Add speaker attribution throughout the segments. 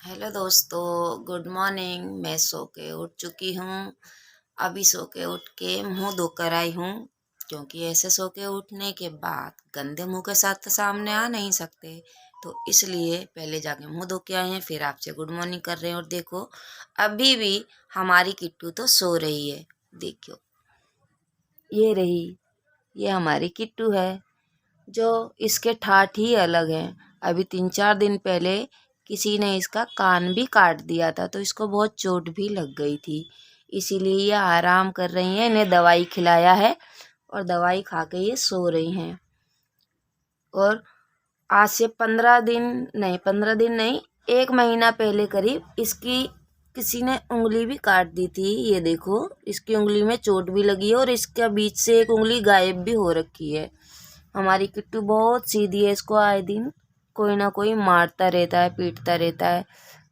Speaker 1: Hello दोस्तों, good morning. मैं सो के उठ चुकी हूँ। अभी सो के उठ के मुंह धोकर आई हूँ, क्योंकि ऐसे सो के उठने के बाद गंदे मुंह के साथ तो सामने आ नहीं सकते। तो इसलिए पहले जाके मुंह धो के आए हैं, फिर आपसे गुड मॉर्निंग कर रहे हैं। और देखो, अभी भी हमारी किट्टू तो सो रही है। देखो, ये रही, ये हमारी किट्टू है। जो इसके ठाठ ही अलग हैं। अभी 3-4 दिन पहले किसी ने इसका कान भी काट दिया था, तो इसको बहुत चोट भी लग गई थी। इसीलिए ये आराम कर रही हैं। इन्हें दवाई खिलाया है और दवाई खा के ये सो रही हैं। और आज से 15 दिन नहीं, 1 महीना पहले करीब इसकी किसी ने उंगली भी काट दी थी। ये देखो, इसकी उंगली में चोट भी लगी है और इसके बीच से एक उंगली गायब भी हो रखी है। हमारी किट्टू बहुत सीधी है। इसको आए दिन कोई ना कोई मारता रहता है, पीटता रहता है।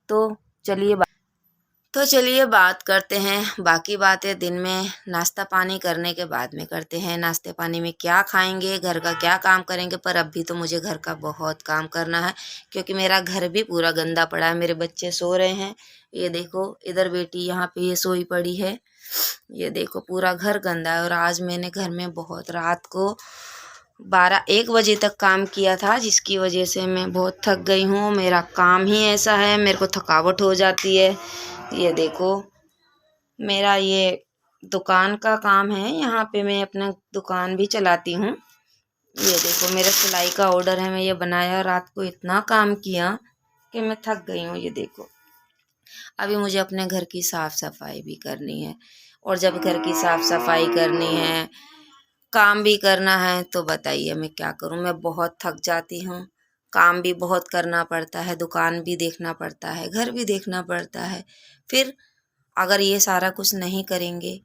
Speaker 1: तो चलिए बात करते हैं। बाकी बातें दिन में नाश्ता पानी करने के बाद में करते हैं। नाश्ते पानी में क्या खाएंगे, घर का क्या काम करेंगे, पर अभी तो मुझे घर का बहुत काम करना है, क्योंकि मेरा घर भी पूरा गंदा पड़ा है। मेरे बच्चे सो रहे हैं। ये देखो, इधर बेटी यहाँ पे ये सोई पड़ी है। ये देखो, पूरा घर गंदा है। और आज मैंने घर में बहुत रात को 12-1 बजे तक काम किया था, जिसकी वजह से मैं बहुत थक गई हूँ। मेरा काम ही ऐसा है, मेरे को थकावट हो जाती है। ये देखो, मेरा ये दुकान का काम है। यहाँ पे मैं अपना दुकान भी चलाती हूँ। ये देखो, मेरा सिलाई का ऑर्डर है, मैं ये बनाया। रात को इतना काम किया कि मैं थक गई हूँ। ये देखो, अभी मुझे अपने घर की साफ़ सफाई भी करनी है। और जब घर की साफ़ सफाई करनी है, काम भी करना है, तो बताइए मैं क्या करूं। मैं बहुत थक जाती हूँ। काम भी बहुत करना पड़ता है, दुकान भी देखना पड़ता है, घर भी देखना पड़ता है। फिर अगर ये सारा कुछ नहीं करेंगे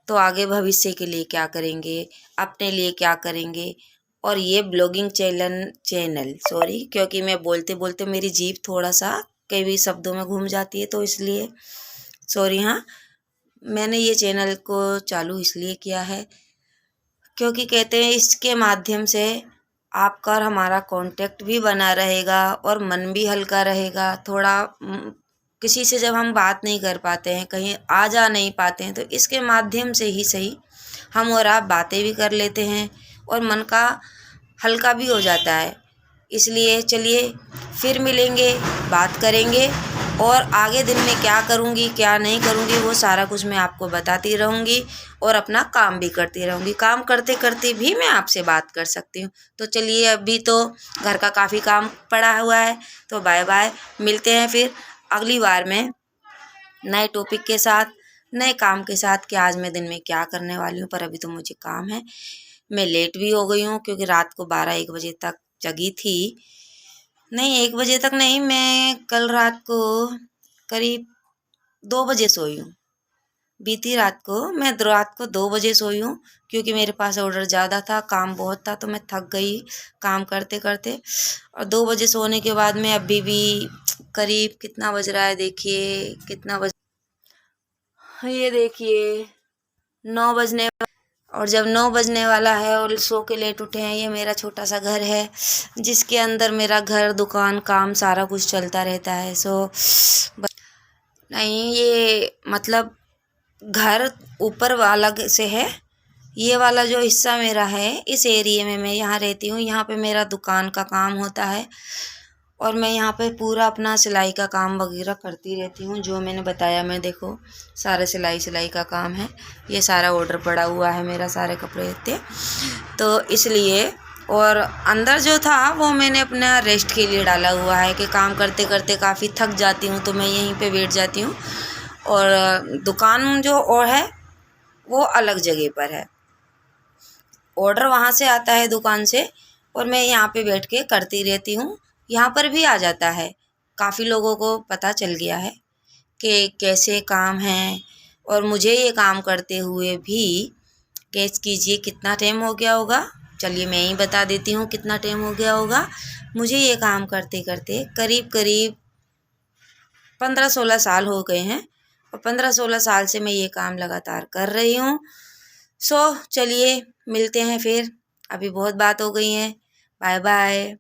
Speaker 1: तो आगे भविष्य के लिए क्या करेंगे, अपने लिए क्या करेंगे। और ये ब्लॉगिंग चैनल सॉरी, क्योंकि मैं बोलते बोलते मेरी जीभ थोड़ा सा कई भी शब्दों में घूम जाती है, तो इसलिए सॉरी। हाँ, मैंने ये चैनल को चालू इसलिए किया है क्योंकि कहते हैं इसके माध्यम से आपका और हमारा कांटेक्ट भी बना रहेगा और मन भी हल्का रहेगा। थोड़ा किसी से जब हम बात नहीं कर पाते हैं, कहीं आ जा नहीं पाते हैं, तो इसके माध्यम से ही सही हम और आप बातें भी कर लेते हैं और मन का हल्का भी हो जाता है। इसलिए चलिए फिर मिलेंगे, बात करेंगे, और आगे दिन में क्या करूँगी क्या नहीं करूँगी वो सारा कुछ मैं आपको बताती रहूँगी और अपना काम भी करती रहूँगी। काम करते करते भी मैं आपसे बात कर सकती हूँ। तो चलिए, अभी तो घर का काफ़ी काम पड़ा हुआ है, तो बाय बाय। मिलते हैं फिर अगली बार में नए टॉपिक के साथ, नए काम के साथ कि आज मैं दिन में क्या करने वाली हूँ। पर अभी तो मुझे काम है। मैं लेट भी हो गई हूँ, क्योंकि रात को 12-1 बजे तक जगी थी। नहीं, 1 बजे तक नहीं, मैं कल रात को करीब 2 बजे सोई हूँ। बीती रात को मैं रात को 2 बजे सोई हूँ, क्योंकि मेरे पास ऑर्डर ज़्यादा था, काम बहुत था, तो मैं थक गई काम करते करते। और 2 बजे सोने के बाद में अभी भी करीब कितना बज रहा है, देखिए कितना बज, ये देखिए 9 बजने। और जब 9 बजने वाला है और सो के लेट उठे हैं, ये मेरा छोटा सा घर है, जिसके अंदर मेरा घर, दुकान, काम सारा कुछ चलता रहता है। नहीं, ये मतलब घर ऊपर वाला से है। ये वाला जो हिस्सा मेरा है, इस एरिया में मैं यहाँ रहती हूँ। यहाँ पे मेरा दुकान का काम होता है और मैं यहाँ पे पूरा अपना सिलाई का काम वगैरह करती रहती हूँ, जो मैंने बताया। मैं देखो, सारा सिलाई का काम है। ये सारा ऑर्डर पड़ा हुआ है मेरा, सारे कपड़े इतने, तो इसलिए। और अंदर जो था वो मैंने अपना रेस्ट के लिए डाला हुआ है, कि काम करते करते काफ़ी थक जाती हूँ, तो मैं यहीं पे बैठ जाती हूँ। और दुकान जो और है वो अलग जगह पर है। ऑर्डर वहाँ से आता है दुकान से, और मैं यहाँ पे बैठ के करती रहती हूँ। यहाँ पर भी आ जाता है, काफ़ी लोगों को पता चल गया है कि कैसे काम है। और मुझे ये काम करते हुए भी, गेस कीजिए कितना टाइम हो गया होगा। चलिए मैं ही बता देती हूँ कितना टाइम हो गया होगा। मुझे ये काम करते करते करीब करीब 15-16 साल हो गए हैं, और 15-16 साल से मैं ये काम लगातार कर रही हूँ। चलिए मिलते हैं फिर। अभी बहुत बात हो गई है। Bye bye.